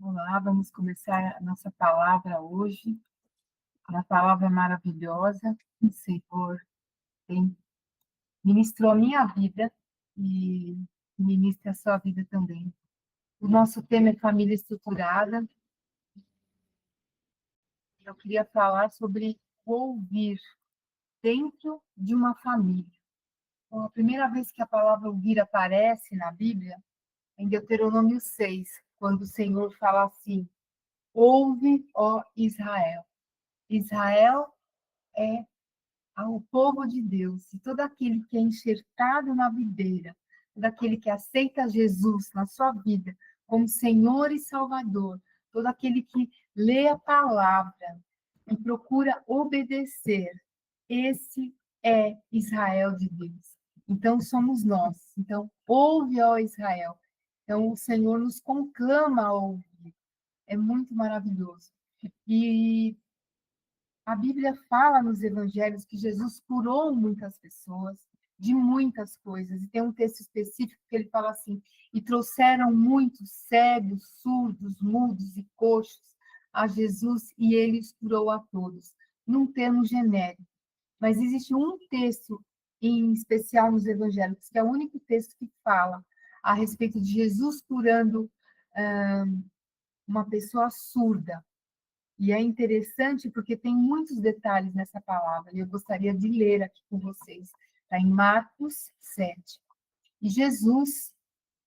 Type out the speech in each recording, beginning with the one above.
Olá, vamos começar a nossa palavra hoje. Uma palavra maravilhosa. O Senhor tem, ministrou a minha vida e ministra a sua vida também. O nosso tema é família estruturada. Eu queria falar sobre ouvir dentro de uma família. Então, a primeira vez que a palavra ouvir aparece na Bíblia, em Deuteronômio 6, quando o Senhor fala assim: ouve, ó Israel. Israel é ao povo de Deus, e todo aquele que é enxertado na videira, todo aquele que aceita Jesus na sua vida como Senhor e Salvador, todo aquele que lê a palavra e procura obedecer, esse é Israel de Deus. Então somos nós. Então, ouve, ó Israel. Então o Senhor nos conclama a ouvir. É muito maravilhoso. E a Bíblia fala nos evangelhos que Jesus curou muitas pessoas de muitas coisas. E tem um texto específico que ele fala assim: e trouxeram muitos cegos, surdos, mudos e coxos a Jesus, e ele os curou a todos, num termo genérico. Mas existe um texto em especial nos evangelhos, que é o único texto que fala a respeito de Jesus curando uma pessoa surda. E é interessante porque tem muitos detalhes nessa palavra, e eu gostaria de ler aqui com vocês. Está em Marcos 7. E Jesus,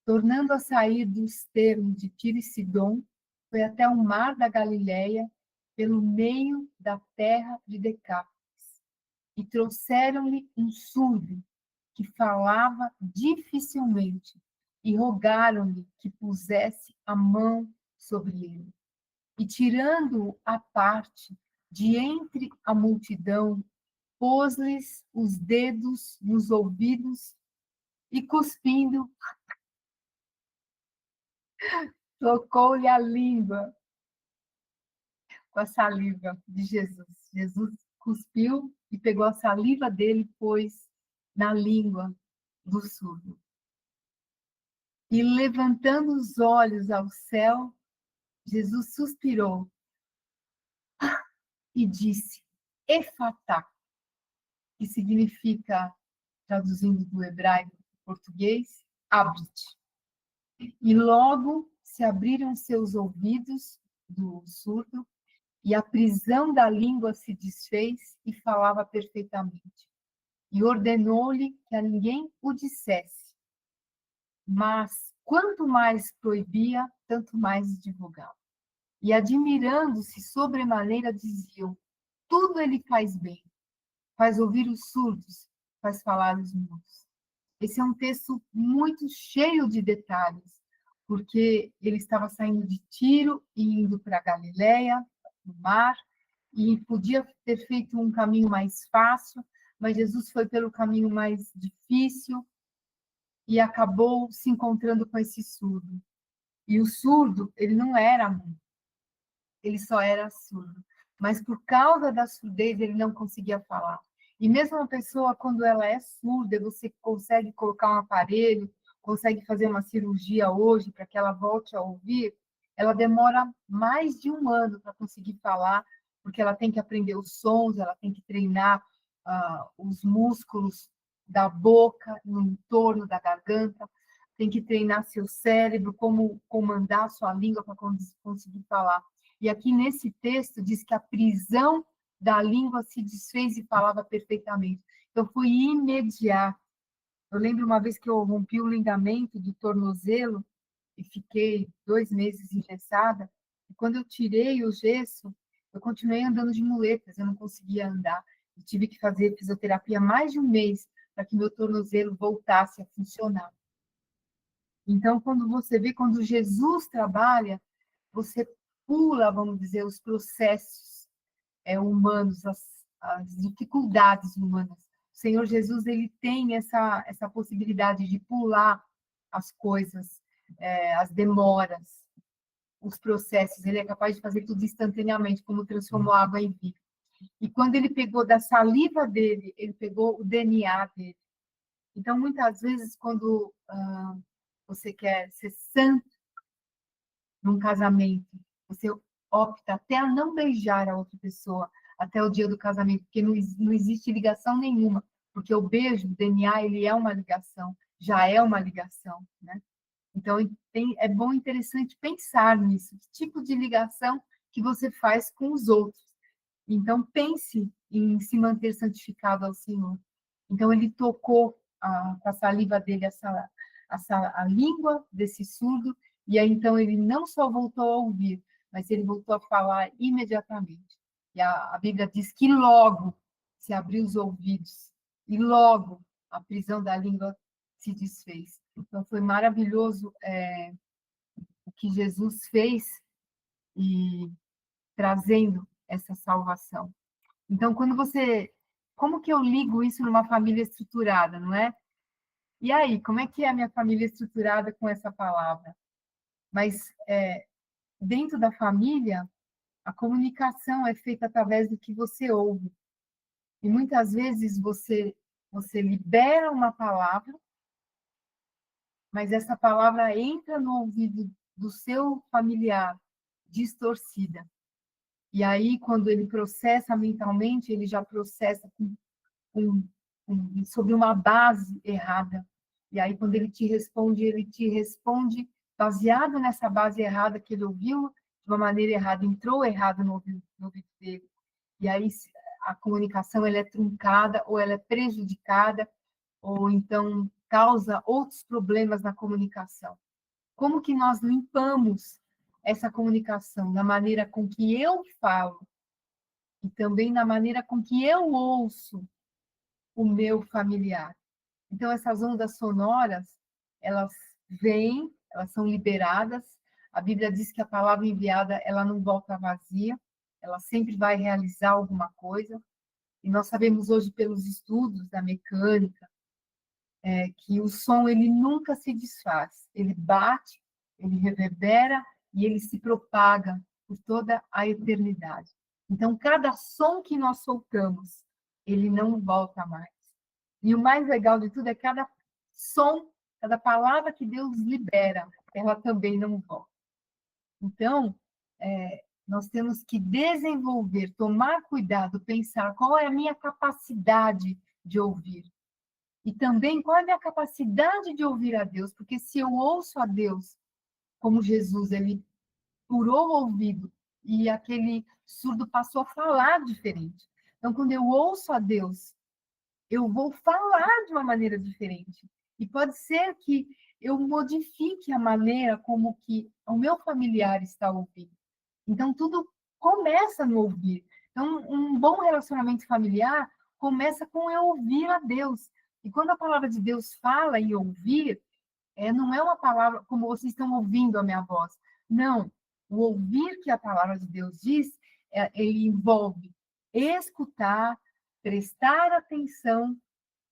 tornando a sair dos termos de Tiro e Sidom, foi até o mar da Galileia, pelo meio da terra de Decápolis. E trouxeram-lhe um surdo, que falava dificilmente, e rogaram-lhe que pusesse a mão sobre ele. E tirando-o à parte, de entre a multidão, pôs-lhes os dedos nos ouvidos e, cuspindo, tocou-lhe a língua com a saliva de Jesus. Jesus cuspiu e pegou a saliva dele e pôs na língua do surdo. E, levantando os olhos ao céu, Jesus suspirou e disse: Efatá, que significa, traduzindo do hebraico para o português, abre-te. E logo se abriram seus ouvidos do surdo, e a prisão da língua se desfez e falava perfeitamente. E ordenou-lhe que a ninguém o dissesse. Mas, quanto mais proibia, tanto mais divulgava. E, admirando-se sobremaneira, diziam: tudo ele faz bem. Faz ouvir os surdos, faz falar os mudos. Esse é um texto muito cheio de detalhes, porque ele estava saindo de Tiro e indo para Galiléia, no mar, e podia ter feito um caminho mais fácil, mas Jesus foi pelo caminho mais difícil e acabou se encontrando com esse surdo. E o surdo, ele não era mudo, ele só era surdo. Mas por causa da surdez, ele não conseguia falar. E mesmo uma pessoa, quando ela é surda, você consegue colocar um aparelho, consegue fazer uma cirurgia hoje para que ela volte a ouvir, ela demora mais de um ano para conseguir falar, porque ela tem que aprender os sons, ela tem que treinar os músculos da boca, no entorno da garganta, tem que treinar seu cérebro, como comandar sua língua para conseguir falar. E aqui nesse texto diz que a prisão da língua se desfez e falava perfeitamente. Então foi imediato. Eu lembro uma vez que eu rompi o ligamento do tornozelo e fiquei 2 meses engessada. E quando eu tirei o gesso, eu continuei andando de muletas, eu não conseguia andar. Eu tive que fazer fisioterapia mais de um mês para que meu tornozelo voltasse a funcionar. Então, quando você vê, quando Jesus trabalha, você pula, vamos dizer, os processos humanos, as dificuldades humanas. O Senhor Jesus, ele tem essa possibilidade de pular as coisas, as demoras, os processos. Ele é capaz de fazer tudo instantaneamente, como transformou a água em vinho. E quando ele pegou da saliva dele, ele pegou o DNA dele. Então, muitas vezes, quando você quer ser santo, num casamento, você opta até a não beijar a outra pessoa até o dia do casamento, porque não existe ligação nenhuma, porque o beijo, o DNA, ele é uma ligação, já é uma ligação, né? Então, é bom, interessante pensar nisso, que tipo de ligação que você faz com os outros. Então, pense em se manter santificado ao Senhor. Então, ele tocou com a saliva dele a língua desse surdo, e aí, então, ele não só voltou a ouvir, mas ele voltou a falar imediatamente. E a Bíblia diz que logo se abriu os ouvidos, e logo a prisão da língua se desfez. Então, foi maravilhoso o que Jesus fez e trazendo essa salvação. Então, como que eu ligo isso numa família estruturada, não é? E aí, como é que é a minha família estruturada com essa palavra? Mas dentro da família, a comunicação é feita através do que você ouve. E muitas vezes você libera uma palavra, mas essa palavra entra no ouvido do seu familiar distorcida. E aí, quando ele processa mentalmente, ele já processa sobre uma base errada. E aí, quando ele te responde baseado nessa base errada que ele ouviu de uma maneira errada, entrou errado no ouvido dele. E aí a comunicação ela é truncada ou ela é prejudicada ou então causa outros problemas na comunicação. Como que nós limpamos essa comunicação? Na maneira com que eu falo e também na maneira com que eu ouço o meu familiar. Então, essas ondas sonoras, elas vêm, elas são liberadas. A Bíblia diz que a palavra enviada, ela não volta vazia, ela sempre vai realizar alguma coisa. E nós sabemos hoje, pelos estudos da mecânica, que o som ele nunca se desfaz. Ele bate, ele reverbera e ele se propaga por toda a eternidade. Então, cada som que nós soltamos, ele não volta mais. E o mais legal de tudo é cada som, cada palavra que Deus libera, ela também não volta. Então, nós temos que desenvolver, tomar cuidado, pensar qual é a minha capacidade de ouvir. E também qual é a minha capacidade de ouvir a Deus, porque se eu ouço a Deus, como Jesus, ele furou o ouvido e aquele surdo passou a falar diferente. Então, quando eu ouço a Deus, eu vou falar de uma maneira diferente. E pode ser que eu modifique a maneira como que o meu familiar está ouvindo. Então, tudo começa no ouvir. Então, um bom relacionamento familiar começa com eu ouvir a Deus. E quando a palavra de Deus fala em ouvir, não é uma palavra como vocês estão ouvindo a minha voz. Não. O ouvir que a palavra de Deus diz, ele envolve escutar, prestar atenção,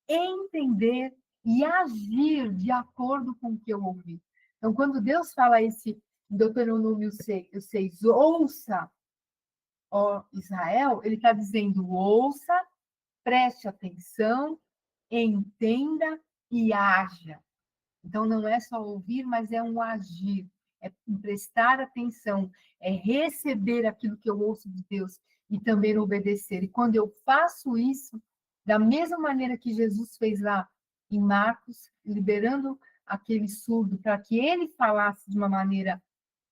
entender e agir de acordo com o que eu ouvi. Então, quando Deus fala esse Deuteronômio 6, ouça, ó Israel, ele está dizendo ouça, preste atenção, entenda e haja. Então, não é só ouvir, mas é um agir, é prestar atenção, é receber aquilo que eu ouço de Deus e também obedecer. E quando eu faço isso, da mesma maneira que Jesus fez lá em Marcos, liberando aquele surdo para que ele falasse de uma maneira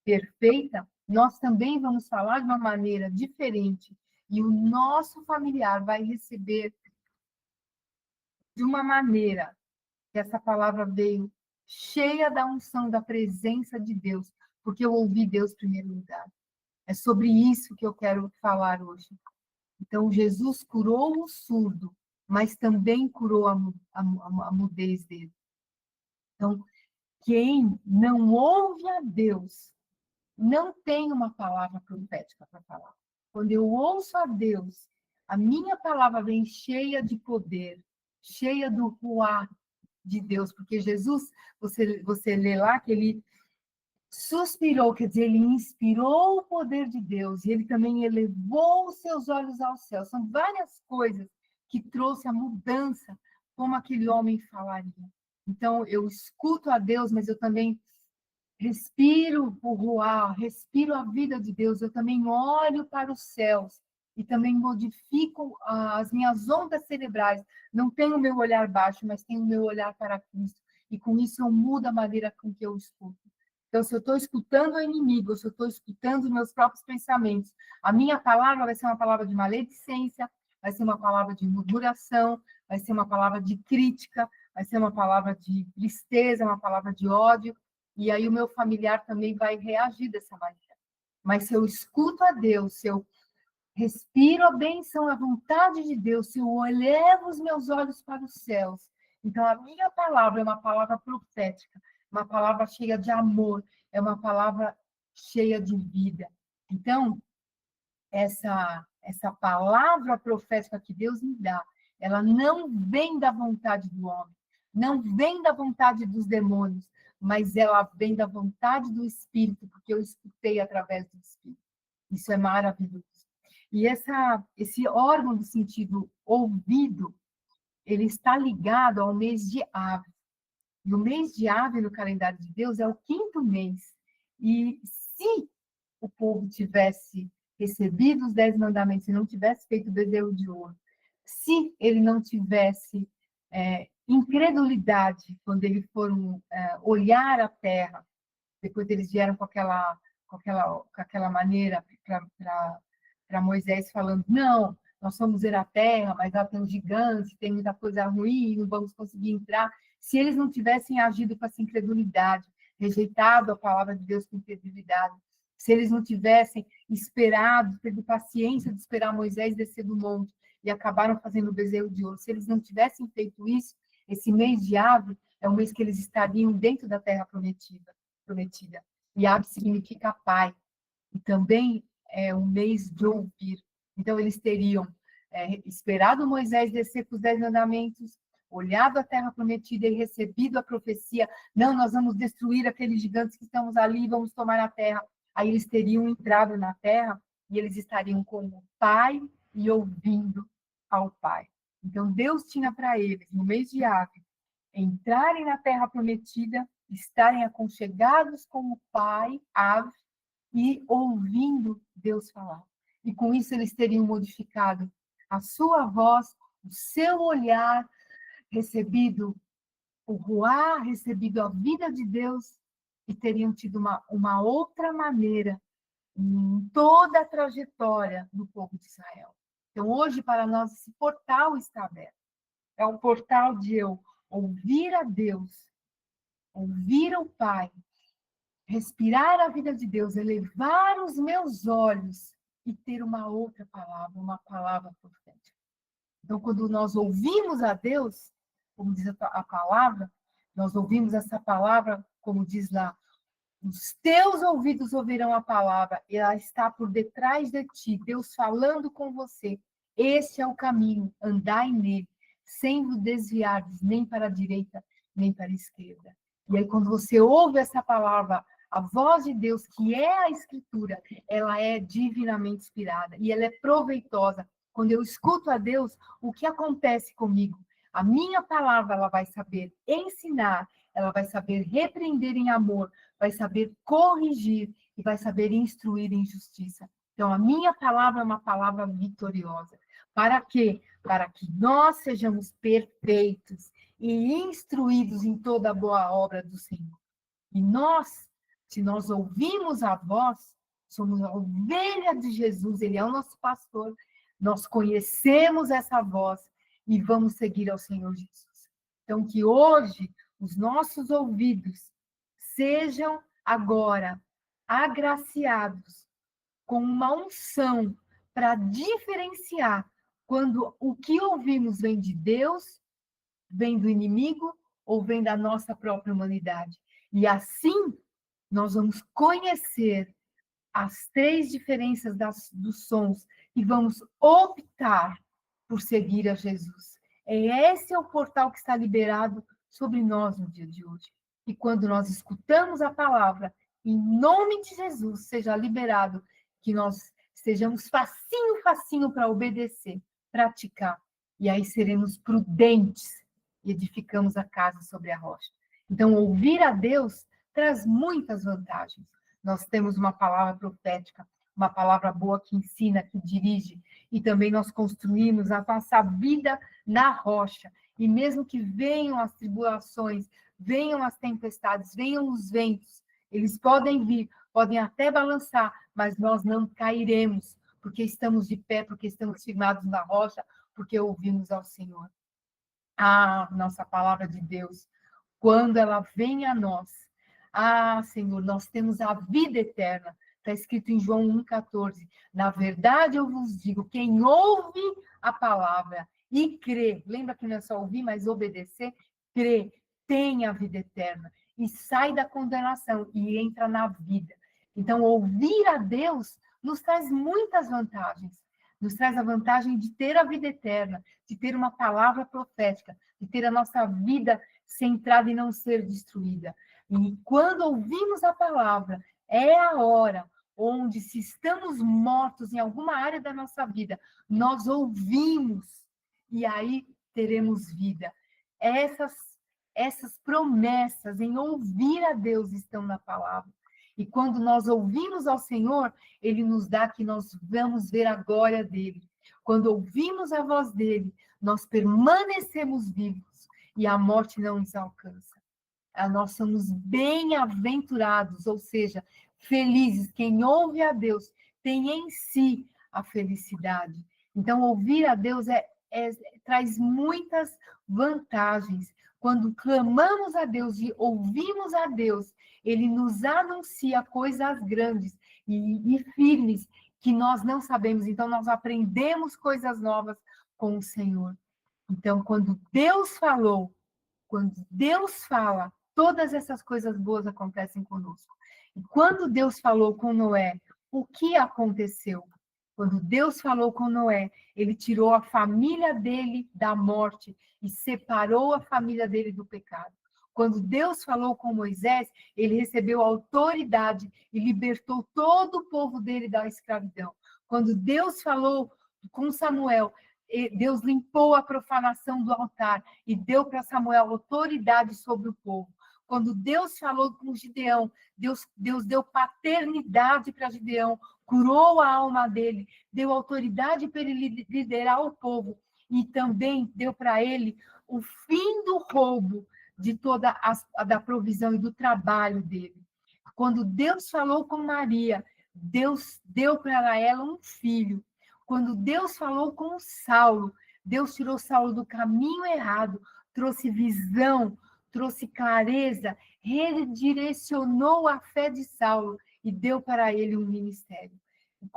perfeita, nós também vamos falar de uma maneira diferente. E o nosso familiar vai receber de uma maneira que essa palavra veio cheia da unção, da presença de Deus, porque eu ouvi Deus em primeiro lugar. É sobre isso que eu quero falar hoje. Então, Jesus curou o surdo, mas também curou a mudez dele. Então, quem não ouve a Deus não tem uma palavra profética para falar. Quando eu ouço a Deus, a minha palavra vem cheia de poder, cheia do ruá de Deus, porque Jesus, você lê lá que ele suspirou, quer dizer, ele inspirou o poder de Deus, e ele também elevou os seus olhos ao céu. São várias coisas que trouxe a mudança, como aquele homem falaria. Então, eu escuto a Deus, mas eu também respiro o ruá, respiro a vida de Deus, eu também olho para os céus e também modifico as minhas ondas cerebrais. Não tenho o meu olhar baixo, mas tenho o meu olhar para Cristo. E com isso eu mudo a maneira com que eu escuto. Então, se eu estou escutando o inimigo, se eu estou escutando os meus próprios pensamentos, a minha palavra vai ser uma palavra de maledicência, vai ser uma palavra de murmuração, vai ser uma palavra de crítica, vai ser uma palavra de tristeza, uma palavra de ódio, e aí o meu familiar também vai reagir dessa maneira. Mas se eu escuto a Deus, se eu respiro a bênção, a vontade de Deus, se eu elevo os meus olhos para os céus, então a minha palavra é uma palavra profética, uma palavra cheia de amor, é uma palavra cheia de vida. Então, essa palavra profética que Deus me dá, ela não vem da vontade do homem, não vem da vontade dos demônios, mas ela vem da vontade do Espírito, porque eu escutei através do Espírito. Isso é maravilhoso. E esse órgão do sentido ouvido, ele está ligado ao mês de Ave. E o mês de Ave no calendário de Deus é o 5º mês. E se o povo tivesse recebido os 10 mandamentos e não tivesse feito o bezerro de ouro, se ele não tivesse incredulidade quando eles foram olhar a terra, depois eles vieram com aquela maneira para Moisés falando, não, nós vamos ver a terra, mas lá tem um gigante, tem muita coisa ruim, não vamos conseguir entrar. Se eles não tivessem agido com essa incredulidade, rejeitado a palavra de Deus com incredulidade, se eles não tivessem esperado, teve paciência de esperar Moisés descer do monte e acabaram fazendo o bezerro de ouro, se eles não tivessem feito isso, esse mês de Ave é um mês que eles estariam dentro da terra prometida. E Ave significa pai. E também é um mês de ouvir. Então, eles teriam esperado Moisés descer com os 10 mandamentos, olhado a terra prometida e recebido a profecia. Não, nós vamos destruir aqueles gigantes que estamos ali, vamos tomar a terra. Aí eles teriam entrado na terra e eles estariam com o pai e ouvindo ao pai. Então, Deus tinha para eles, no mês de Ave, entrarem na terra prometida, estarem aconchegados com o pai, Ave, e ouvindo Deus falar. E com isso eles teriam modificado a sua voz, o seu olhar, recebido o ruá, recebido a vida de Deus, e teriam tido uma outra maneira em toda a trajetória do povo de Israel. Então, hoje, para nós, esse portal está aberto. É um portal de eu ouvir a Deus, ouvir o Pai, respirar a vida de Deus, elevar os meus olhos e ter uma outra palavra, uma palavra profética. Então, quando nós ouvimos a Deus, como diz a palavra, nós ouvimos essa palavra, como diz lá, os teus ouvidos ouvirão a palavra, e ela está por detrás de ti, Deus falando com você. Este é o caminho, andai nele, sem vos desviardes nem para a direita, nem para a esquerda. E aí, quando você ouve essa palavra, a voz de Deus, que é a Escritura, ela é divinamente inspirada e ela é proveitosa. Quando eu escuto a Deus, o que acontece comigo? A minha palavra, ela vai saber ensinar, ela vai saber repreender em amor, vai saber corrigir e vai saber instruir em justiça. Então, a minha palavra é uma palavra vitoriosa. Para quê? Para que nós sejamos perfeitos e instruídos em toda a boa obra do Senhor. E nós, se nós ouvimos a voz, somos a ovelha de Jesus, ele é o nosso pastor, nós conhecemos essa voz e vamos seguir ao Senhor Jesus. Então, que hoje os nossos ouvidos sejam agora agraciados com uma unção para diferenciar quando o que ouvimos vem de Deus, vem do inimigo ou vem da nossa própria humanidade. E assim, nós vamos conhecer as 3 diferenças dos sons e vamos optar por seguir a Jesus. Esse é o portal que está liberado sobre nós no dia de hoje. E quando nós escutamos a palavra, em nome de Jesus, seja liberado, que nós estejamos facinho para obedecer, praticar. E aí seremos prudentes e edificamos a casa sobre a rocha. Então, ouvir a Deus traz muitas vantagens. Nós temos uma palavra profética, uma palavra boa que ensina, que dirige, e também nós construímos a nossa vida na rocha. E mesmo que venham as tribulações, venham as tempestades, venham os ventos, eles podem vir, podem até balançar, mas nós não cairemos, porque estamos de pé, porque estamos firmados na rocha, porque ouvimos ao Senhor. Ah, nossa palavra de Deus, quando ela vem a nós, ah, Senhor, nós temos a vida eterna. Está escrito em João 1,14. Na verdade, eu vos digo, quem ouve a palavra e crê, lembra que não é só ouvir, mas obedecer, crê, tem a vida eterna e sai da condenação e entra na vida. Então, ouvir a Deus nos traz muitas vantagens. Nos traz a vantagem de ter a vida eterna, de ter uma palavra profética, de ter a nossa vida centrada e não ser destruída. E quando ouvimos a palavra, é a hora onde, se estamos mortos em alguma área da nossa vida, nós ouvimos e aí teremos vida. Essas promessas em ouvir a Deus estão na palavra. E quando nós ouvimos ao Senhor, Ele nos dá que nós vamos ver a glória dEle. Quando ouvimos a voz dEle, nós permanecemos vivos e a morte não nos alcança. Nós somos bem-aventurados, ou seja, felizes. Quem ouve a Deus tem em si a felicidade. Então, ouvir a Deus traz muitas vantagens. Quando clamamos a Deus e ouvimos a Deus, Ele nos anuncia coisas grandes e firmes que nós não sabemos. Então, nós aprendemos coisas novas com o Senhor. Então, quando Deus falou, quando Deus fala, todas essas coisas boas acontecem conosco. E quando Deus falou com Noé, o que aconteceu? Quando Deus falou com Noé, ele tirou a família dele da morte e separou a família dele do pecado. Quando Deus falou com Moisés, ele recebeu autoridade e libertou todo o povo dele da escravidão. Quando Deus falou com Samuel, Deus limpou a profanação do altar e deu para Samuel autoridade sobre o povo. Quando Deus falou com Gideão, Deus deu paternidade para Gideão, curou a alma dele, deu autoridade para ele liderar o povo e também deu para ele o fim do roubo de toda da provisão e do trabalho dele. Quando Deus falou com Maria, Deus deu para ela um filho. Quando Deus falou com Saulo, Deus tirou Saulo do caminho errado, trouxe visão, trouxe clareza, redirecionou a fé de Saulo e deu para ele um ministério.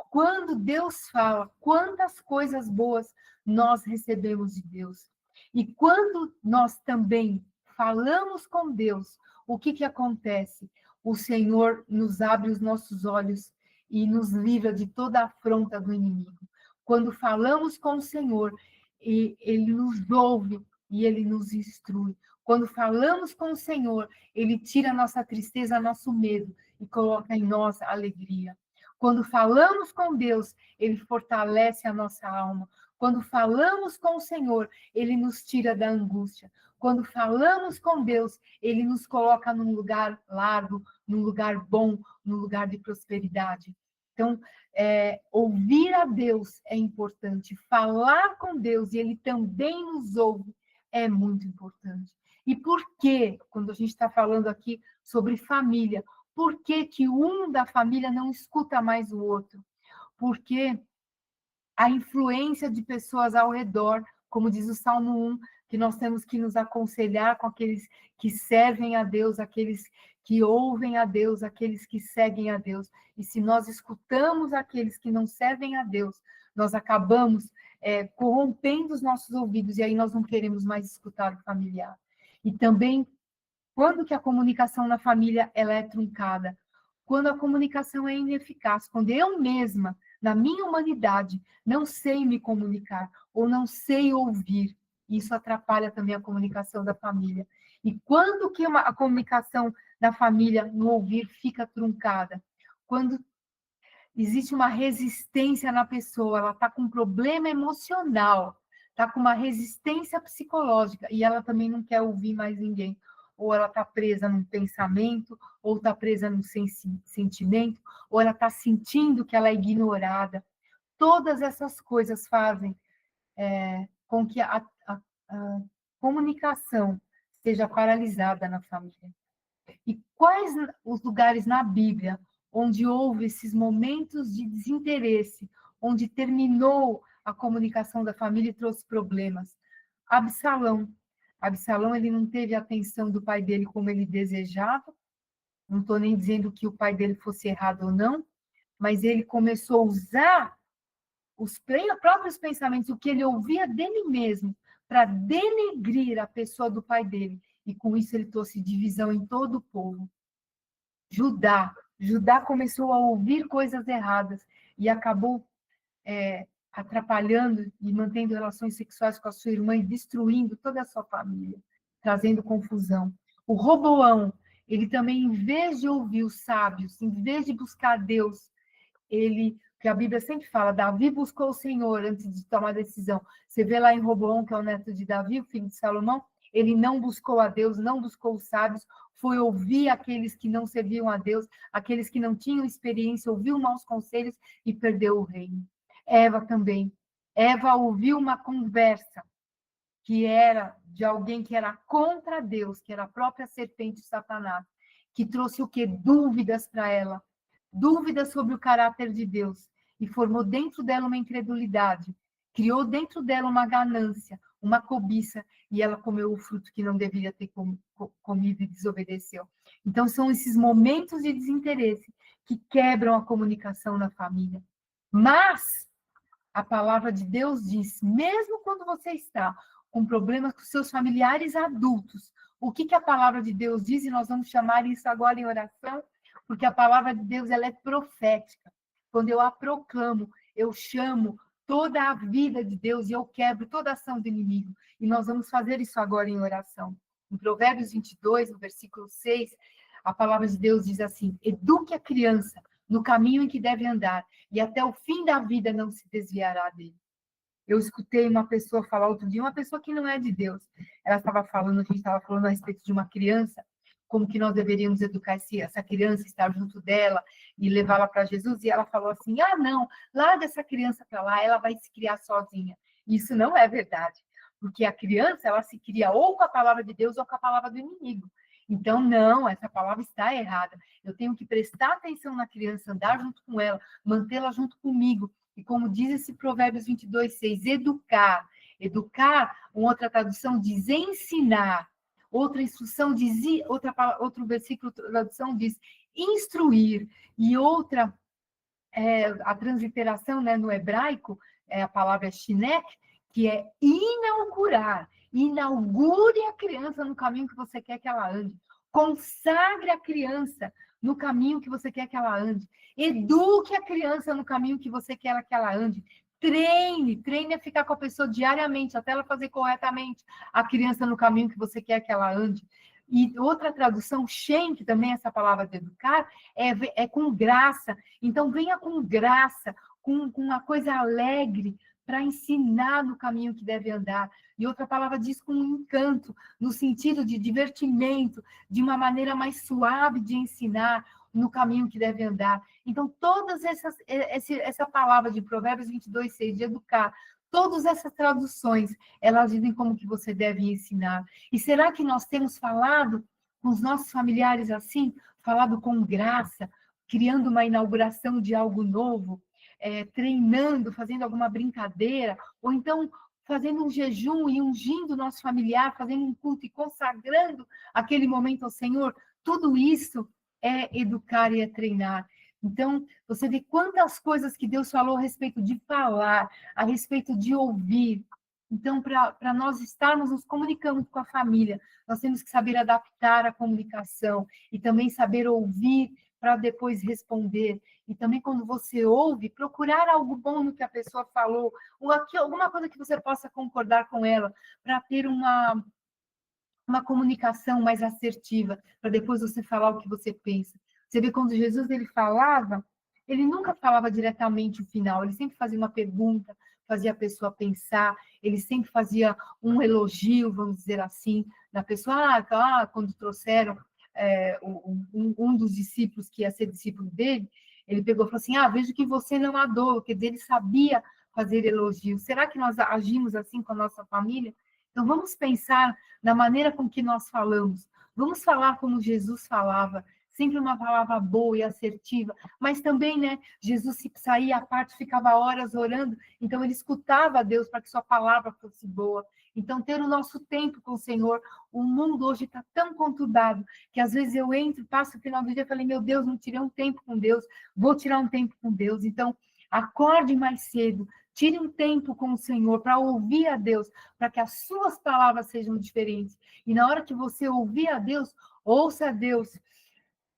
Quando Deus fala, quantas coisas boas nós recebemos de Deus. E quando nós também falamos com Deus, o que acontece? O Senhor nos abre os nossos olhos e nos livra de toda a afronta do inimigo. Quando falamos com o Senhor, Ele nos ouve e Ele nos instrui. Quando falamos com o Senhor, Ele tira a nossa tristeza, nosso medo e coloca em nós a alegria. Quando falamos com Deus, Ele fortalece a nossa alma. Quando falamos com o Senhor, Ele nos tira da angústia. Quando falamos com Deus, Ele nos coloca num lugar largo, num lugar bom, num lugar de prosperidade. Então, ouvir a Deus é importante. Falar com Deus, e Ele também nos ouve, é muito importante. E por que, quando a gente está falando aqui sobre família, por que um da família não escuta mais o outro? Porque a influência de pessoas ao redor, como diz o Salmo 1, que nós temos que nos aconselhar com aqueles que servem a Deus, aqueles que ouvem a Deus, aqueles que seguem a Deus. E se nós escutamos aqueles que não servem a Deus, nós acabamos corrompendo os nossos ouvidos, e aí nós não queremos mais escutar o familiar. E também, quando que a comunicação na família ela é truncada? Quando a comunicação é ineficaz, quando eu mesma, na minha humanidade, não sei me comunicar, ou não sei ouvir, isso atrapalha também a comunicação da família. E quando que a comunicação da família no ouvir fica truncada? Quando existe uma resistência na pessoa, ela está com um problema emocional, está com uma resistência psicológica, e ela também não quer ouvir mais ninguém. ou ela está presa num pensamento, ou está presa num sentimento, ou ela está sentindo que ela é ignorada. Todas essas coisas fazem com que a comunicação seja paralisada na família. E quais os lugares na Bíblia onde houve esses momentos de desinteresse, onde terminou a comunicação da família e trouxe problemas? Absalão. Absalão, ele não teve a atenção do pai dele como ele desejava. Não estou nem dizendo que o pai dele fosse errado ou não, mas ele começou a usar os próprios pensamentos, o que ele ouvia dele mesmo, para denegrir a pessoa do pai dele. E com isso ele trouxe divisão em todo o povo. Judá começou a ouvir coisas erradas e acabou atrapalhando e mantendo relações sexuais com a sua irmã e destruindo toda a sua família, trazendo confusão. O Roboão, ele também, em vez de ouvir os sábios, em vez de buscar Deus, que a Bíblia sempre fala, Davi buscou o Senhor antes de tomar decisão. Você vê lá em Roboão, que é o neto de Davi, o filho de Salomão, ele não buscou a Deus, não buscou os sábios, foi ouvir aqueles que não serviam a Deus, aqueles que não tinham experiência, ouviu maus conselhos e perdeu o reino. Eva também. Eva ouviu uma conversa que era de alguém que era contra Deus, que era a própria serpente Satanás, que trouxe o quê? Dúvidas para ela, dúvidas sobre o caráter de Deus, e formou dentro dela uma incredulidade, criou dentro dela uma ganância, uma cobiça, e ela comeu o fruto que não deveria ter comido e desobedeceu. Então, são esses momentos de desinteresse que quebram a comunicação na família. Mas a palavra de Deus diz, mesmo quando você está com problemas com seus familiares adultos, o que a palavra de Deus diz, e nós vamos chamar isso agora em oração, porque a palavra de Deus ela é profética. Quando eu a proclamo, eu chamo toda a vida de Deus e eu quebro toda a ação do inimigo. E nós vamos fazer isso agora em oração. Em Provérbios 22, no versículo 6, a palavra de Deus diz assim: eduque a criança no caminho em que deve andar, e até o fim da vida não se desviará dele. Eu escutei uma pessoa falar outro dia, uma pessoa que não é de Deus. Ela estava falando, a gente estava falando a respeito de uma criança, como que nós deveríamos educar essa criança, estar junto dela e levá-la para Jesus, e ela falou assim, não, larga essa criança para lá, ela vai se criar sozinha. Isso não é verdade, porque a criança, ela se cria ou com a palavra de Deus ou com a palavra do inimigo. Então, não, essa palavra está errada. Eu tenho que prestar atenção na criança, andar junto com ela, mantê-la junto comigo. E como diz esse Provérbios 22:6, educar. Educar, uma outra tradução diz ensinar. Outra instrução diz, outro versículo, tradução diz instruir. E outra, a transliteração, né, no hebraico, a palavra shinek, que é inaugurar. Inaugure a criança no caminho que você quer que ela ande. Consagre a criança no caminho que você quer que ela ande. Eduque a criança no caminho que você quer que ela ande. Treine a ficar com a pessoa diariamente, até ela fazer corretamente a criança no caminho que você quer que ela ande. E outra tradução, shen, que também é essa palavra de educar, é com graça. Então, venha com graça, com uma coisa alegre, para ensinar no caminho que deve andar. E outra palavra diz com encanto, no sentido de divertimento, de uma maneira mais suave de ensinar no caminho que deve andar. Então, todas essa palavra de Provérbios 22:6, de educar, todas essas traduções, elas dizem como que você deve ensinar. E será que nós temos falado com os nossos familiares assim? Falado com graça, criando uma inauguração de algo novo? Treinando, fazendo alguma brincadeira, ou então fazendo um jejum e ungindo o nosso familiar, fazendo um culto e consagrando aquele momento ao Senhor, tudo isso é educar e é treinar. Então, você vê quantas coisas que Deus falou a respeito de falar, a respeito de ouvir. Então, para nós estarmos nos comunicando com a família, nós temos que saber adaptar a comunicação e também saber ouvir para depois responder. E também, quando você ouve, procurar algo bom no que a pessoa falou, ou alguma coisa que você possa concordar com ela, para ter uma comunicação mais assertiva, para depois você falar o que você pensa. Você vê, quando Jesus ele falava, ele nunca falava diretamente o final, ele sempre fazia uma pergunta, fazia a pessoa pensar, ele sempre fazia um elogio, vamos dizer assim, da pessoa. Quando trouxeram um dos discípulos que ia ser discípulo dele, ele pegou e falou assim, vejo que você não adora, quer dizer, ele sabia fazer elogios. Será que nós agimos assim com a nossa família? Então, vamos pensar na maneira com que nós falamos. Vamos falar como Jesus falava, sempre uma palavra boa e assertiva, mas também, né, Jesus se saía à parte, ficava horas orando, então ele escutava a Deus para que sua palavra fosse boa. Então, ter o nosso tempo com o Senhor. O mundo hoje está tão conturbado que às vezes eu entro, passo o final do dia e falei, meu Deus, não tirei um tempo com Deus, vou tirar um tempo com Deus. Então, acorde mais cedo, tire um tempo com o Senhor para ouvir a Deus, para que as suas palavras sejam diferentes. E na hora que você ouvir a Deus, ouça a Deus.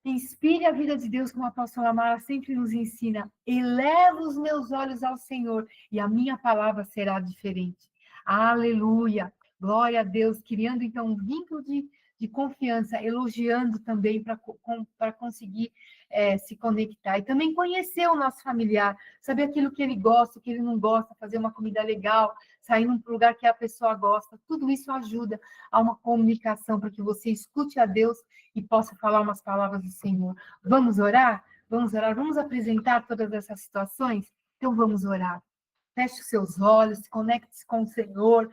Inspire a vida de Deus, como a apóstola Mara sempre nos ensina. Eleva os meus olhos ao Senhor e a minha palavra será diferente. Aleluia! Glória a Deus, criando então um vínculo de confiança, elogiando também para conseguir se conectar. E também conhecer o nosso familiar, saber aquilo que ele gosta, o que ele não gosta, fazer uma comida legal, sair num lugar que a pessoa gosta. Tudo isso ajuda a uma comunicação para que você escute a Deus e possa falar umas palavras do Senhor. Vamos orar? Vamos orar? Vamos apresentar todas essas situações? Então vamos orar. Feche os seus olhos, conecte-se com o Senhor.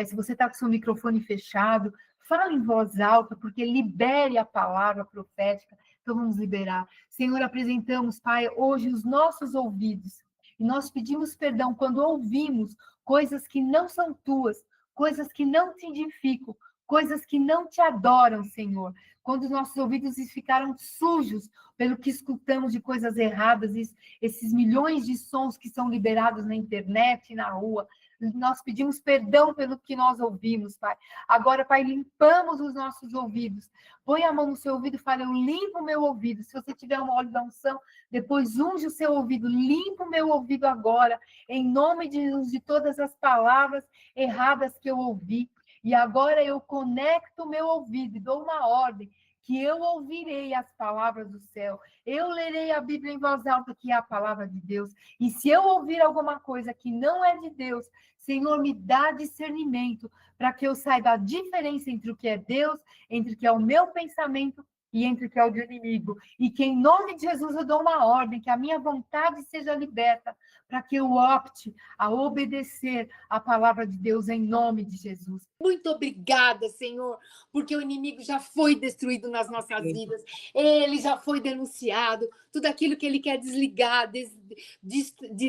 Se você está com o seu microfone fechado, fale em voz alta, porque libere a palavra profética. Então vamos liberar. Senhor, apresentamos, Pai, hoje os nossos ouvidos. E nós pedimos perdão quando ouvimos coisas que não são tuas, coisas que não te edificam, coisas que não te adoram, Senhor. Quando os nossos ouvidos ficaram sujos pelo que escutamos de coisas erradas, esses milhões de sons que são liberados na internet e na rua, nós pedimos perdão pelo que nós ouvimos, Pai. Agora, Pai, limpamos os nossos ouvidos. Põe a mão no seu ouvido e fala, eu limpo o meu ouvido. Se você tiver uma óleo da unção, depois unge o seu ouvido. Limpa o meu ouvido agora, em nome de Jesus, de todas as palavras erradas que eu ouvi. E agora eu conecto o meu ouvido e dou uma ordem, que eu ouvirei as palavras do céu. Eu lerei a Bíblia em voz alta, que é a palavra de Deus. E se eu ouvir alguma coisa que não é de Deus, Senhor, me dá discernimento para que eu saiba a diferença entre o que é Deus, entre o que é o meu pensamento e entre o que é o do inimigo. E que em nome de Jesus eu dou uma ordem, que a minha vontade seja liberta, para que eu opte a obedecer a palavra de Deus em nome de Jesus. Muito obrigada, Senhor, porque o inimigo já foi destruído nas nossas vidas, ele já foi denunciado, tudo aquilo que ele quer desligar,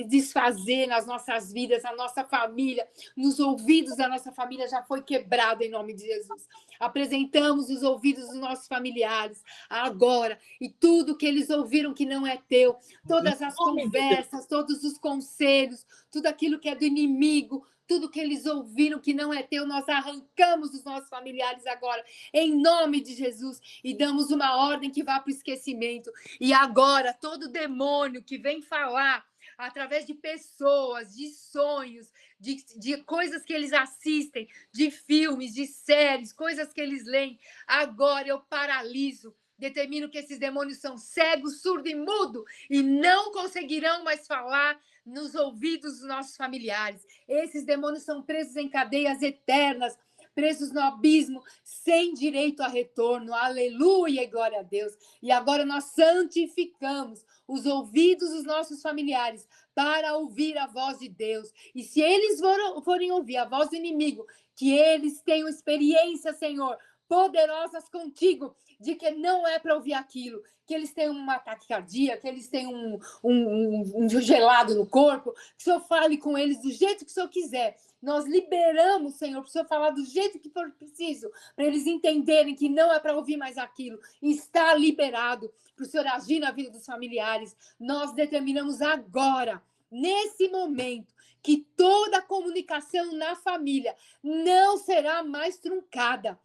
desfazer nas nossas vidas, na nossa família, nos ouvidos da nossa família já foi quebrado em nome de Jesus. Apresentamos os ouvidos dos nossos familiares agora, e tudo que eles ouviram que não é teu, todas as conversas, todos os conselhos, tudo aquilo que é do inimigo, tudo que eles ouviram que não é teu, nós arrancamos dos nossos familiares agora, em nome de Jesus, e damos uma ordem que vá para o esquecimento. E agora, todo demônio que vem falar através de pessoas, de sonhos, de coisas que eles assistem, de filmes, de séries, coisas que eles leem, agora eu paraliso. Determino que esses demônios são cegos, surdo e mudo e não conseguirão mais falar nos ouvidos dos nossos familiares. Esses demônios são presos em cadeias eternas, presos no abismo, sem direito a retorno. Aleluia e glória a Deus. E agora nós santificamos os ouvidos dos nossos familiares para ouvir a voz de Deus. E se eles forem ouvir a voz do inimigo, que eles tenham experiência, Senhor, poderosas contigo, de que não é para ouvir aquilo, que eles têm um ataque cardíaco, que eles têm um gelado no corpo, que o Senhor fale com eles do jeito que o Senhor quiser. Nós liberamos, Senhor, para o Senhor falar do jeito que for preciso, para eles entenderem que não é para ouvir mais aquilo. Está liberado para o Senhor agir na vida dos familiares. Nós determinamos agora, nesse momento, que toda a comunicação na família não será mais truncada.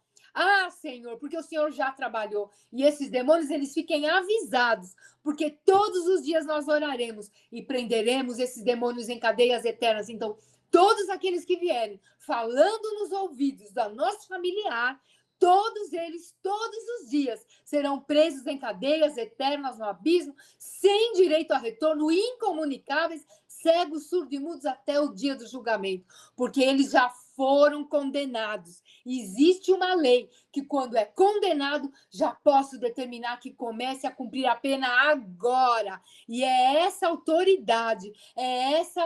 Senhor, porque o Senhor já trabalhou. E esses demônios, eles fiquem avisados, porque todos os dias nós oraremos e prenderemos esses demônios em cadeias eternas. Então, todos aqueles que vierem falando nos ouvidos da nossa familiar, todos eles, todos os dias, serão presos em cadeias eternas no abismo, sem direito a retorno, incomunicáveis, cegos, surdos e mudos até o dia do julgamento, porque eles já foram condenados. Existe uma lei que, quando é condenado, já posso determinar que comece a cumprir a pena agora. E é essa autoridade, é esse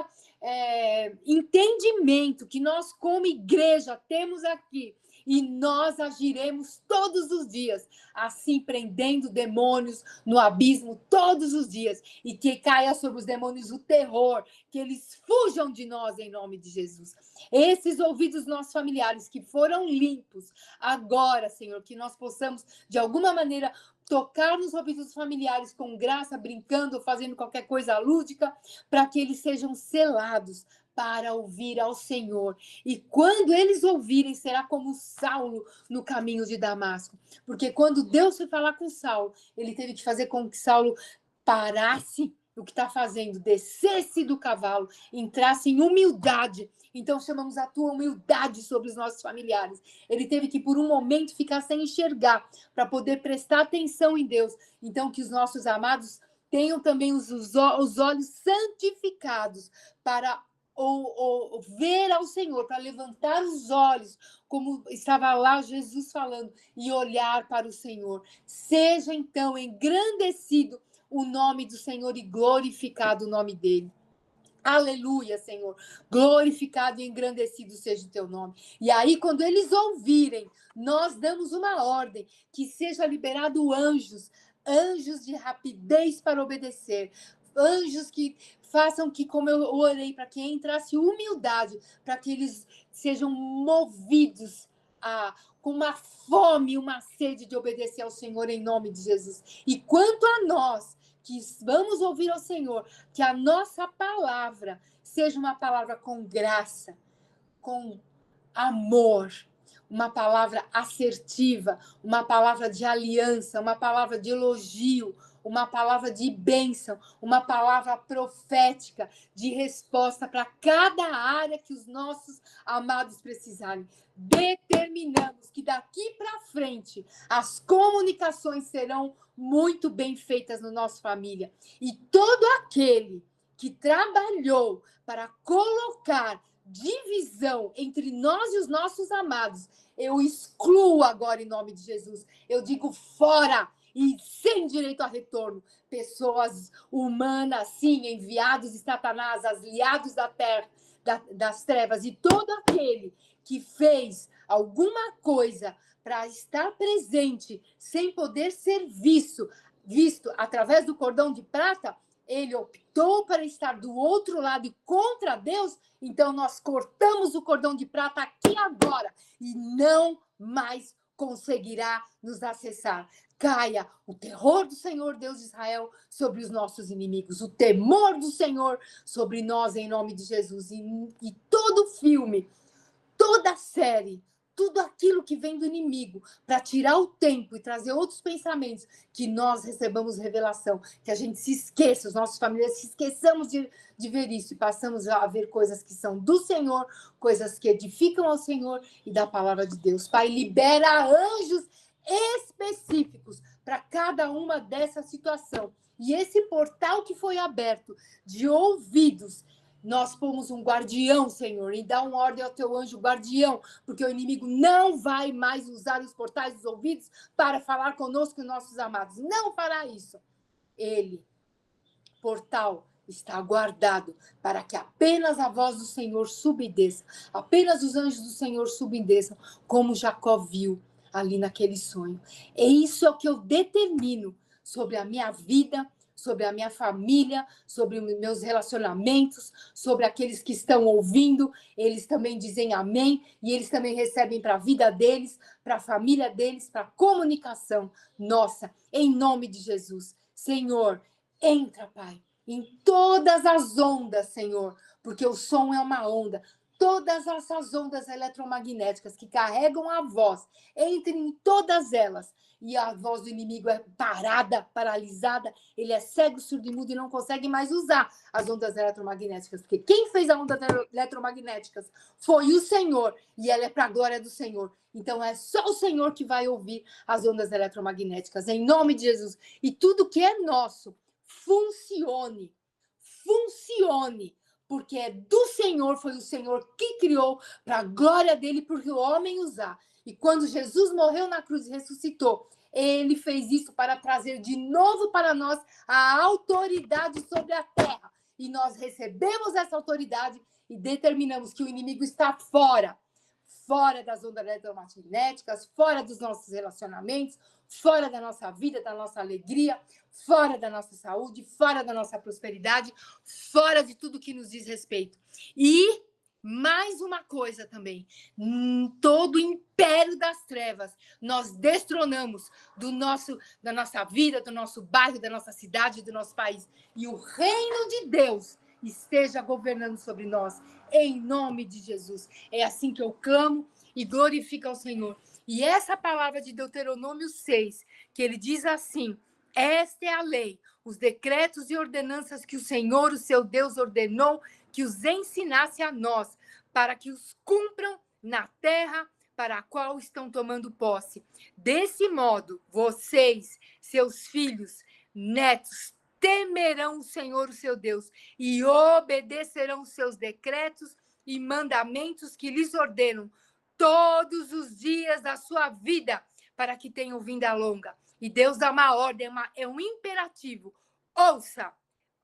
entendimento que nós, como igreja, temos aqui. E nós agiremos todos os dias, assim prendendo demônios no abismo todos os dias. E que caia sobre os demônios o terror, que eles fujam de nós em nome de Jesus. Esses ouvidos nossos familiares que foram limpos, agora, Senhor, que nós possamos, de alguma maneira, tocar nos ouvidos familiares com graça, brincando, fazendo qualquer coisa lúdica, para que eles sejam selados para ouvir ao Senhor. E quando eles ouvirem, será como Saulo no caminho de Damasco. Porque quando Deus foi falar com Saulo, ele teve que fazer com que Saulo parasse o que está fazendo, descesse do cavalo, entrasse em humildade. Então, chamamos a tua humildade sobre os nossos familiares. Ele teve que, por um momento, ficar sem enxergar, para poder prestar atenção em Deus. Então, que os nossos amados tenham também os olhos santificados para ou ver ao Senhor, para levantar os olhos, como estava lá Jesus falando, e olhar para o Senhor. Seja, então, engrandecido o nome do Senhor e glorificado o nome dele. Aleluia, Senhor. Glorificado e engrandecido seja o teu nome. E aí, quando eles ouvirem, nós damos uma ordem, que seja liberado anjos de rapidez para obedecer, anjos que façam que, como eu orei, para que entrasse humildade, para que eles sejam movidos com uma fome, uma sede de obedecer ao Senhor em nome de Jesus. E quanto a nós, que vamos ouvir ao Senhor, que a nossa palavra seja uma palavra com graça, com amor, uma palavra assertiva, uma palavra de aliança, uma palavra de elogio, uma palavra de bênção, uma palavra profética de resposta para cada área que os nossos amados precisarem. Determinamos que daqui para frente as comunicações serão muito bem feitas na nossa família. E todo aquele que trabalhou para colocar divisão entre nós e os nossos amados, eu excluo agora em nome de Jesus. Eu digo fora e sem direito a retorno. Pessoas humanas, sim, enviados de Satanás, aliados da terra, das trevas, e todo aquele que fez alguma coisa para estar presente sem poder ser visto através do cordão de prata, ele optou para estar do outro lado e contra Deus. Então nós cortamos o cordão de prata aqui agora e não mais conseguirá nos acessar. Caia o terror do Senhor Deus de Israel sobre os nossos inimigos, o temor do Senhor sobre nós em nome de Jesus. E todo filme, toda série, tudo aquilo que vem do inimigo para tirar o tempo e trazer outros pensamentos, que nós recebamos revelação, que a gente se esqueça, os nossos familiares se esqueçamos de ver isso e passamos a ver coisas que são do Senhor, coisas que edificam ao Senhor e da palavra de Deus. Pai, libera anjos específicos para cada uma dessa situação. E esse portal que foi aberto de ouvidos, nós pomos um guardião, Senhor, e dá uma ordem ao teu anjo guardião, porque o inimigo não vai mais usar os portais dos ouvidos para falar conosco e nossos amados. Não fará isso. Ele, portal, está guardado para que apenas a voz do Senhor suba e desça, apenas os anjos do Senhor subam e desçam, como Jacó viu ali naquele sonho. É isso que eu determino sobre a minha vida, sobre a minha família, sobre os meus relacionamentos, sobre aqueles que estão ouvindo. Eles também dizem amém, e eles também recebem para a vida deles, para a família deles, para a comunicação nossa, em nome de Jesus. Senhor, entra, Pai, em todas as ondas, Senhor, porque o som é uma onda. Todas essas ondas eletromagnéticas que carregam a voz, entrem em todas elas, e a voz do inimigo é parada, paralisada, ele é cego, surdo e mudo e não consegue mais usar as ondas eletromagnéticas, porque quem fez as ondas eletromagnéticas foi o Senhor, e ela é para a glória do Senhor. Então é só o Senhor que vai ouvir as ondas eletromagnéticas, em nome de Jesus. E tudo que é nosso, funcione, porque é do Senhor, foi o Senhor que criou para a glória dele, porque o homem usar. E quando Jesus morreu na cruz e ressuscitou, ele fez isso para trazer de novo para nós a autoridade sobre a terra. E nós recebemos essa autoridade e determinamos que o inimigo está fora das ondas eletromagnéticas, fora dos nossos relacionamentos, fora da nossa vida, da nossa alegria, fora da nossa saúde, fora da nossa prosperidade, fora de tudo que nos diz respeito. E mais uma coisa também, todo o império das trevas nós destronamos da nossa vida, do nosso bairro, da nossa cidade, do nosso país. E o reino de Deus esteja governando sobre nós, em nome de Jesus. É assim que eu clamo e glorifico ao Senhor. E essa palavra de Deuteronômio 6, que ele diz assim: esta é a lei, os decretos e ordenanças que o Senhor, o seu Deus, ordenou que os ensinasse a nós, para que os cumpram na terra para a qual estão tomando posse. Desse modo, vocês, seus filhos, netos, temerão o Senhor, o seu Deus, e obedecerão os seus decretos e mandamentos que lhes ordenam todos os dias da sua vida, para que tenham vida longa. E Deus dá uma ordem, é um imperativo. Ouça,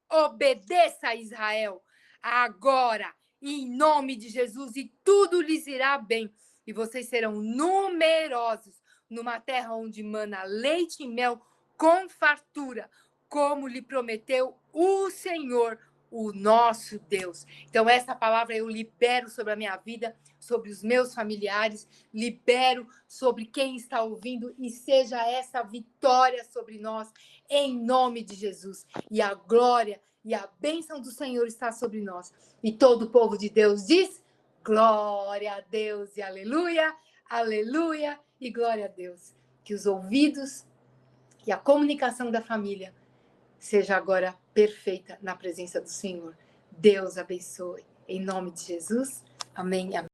obedeça a Israel agora, em nome de Jesus, e tudo lhes irá bem. E vocês serão numerosos numa terra onde mana leite e mel com fartura, como lhe prometeu o Senhor, o nosso Deus. Então, essa palavra eu libero sobre a minha vida, sobre os meus familiares, libero sobre quem está ouvindo, e seja essa vitória sobre nós, em nome de Jesus. E a glória e a bênção do Senhor está sobre nós. E todo o povo de Deus diz: glória a Deus e aleluia, aleluia e glória a Deus. Que os ouvidos e a comunicação da família seja agora perfeita na presença do Senhor. Deus abençoe. Em nome de Jesus. Amém. Amém.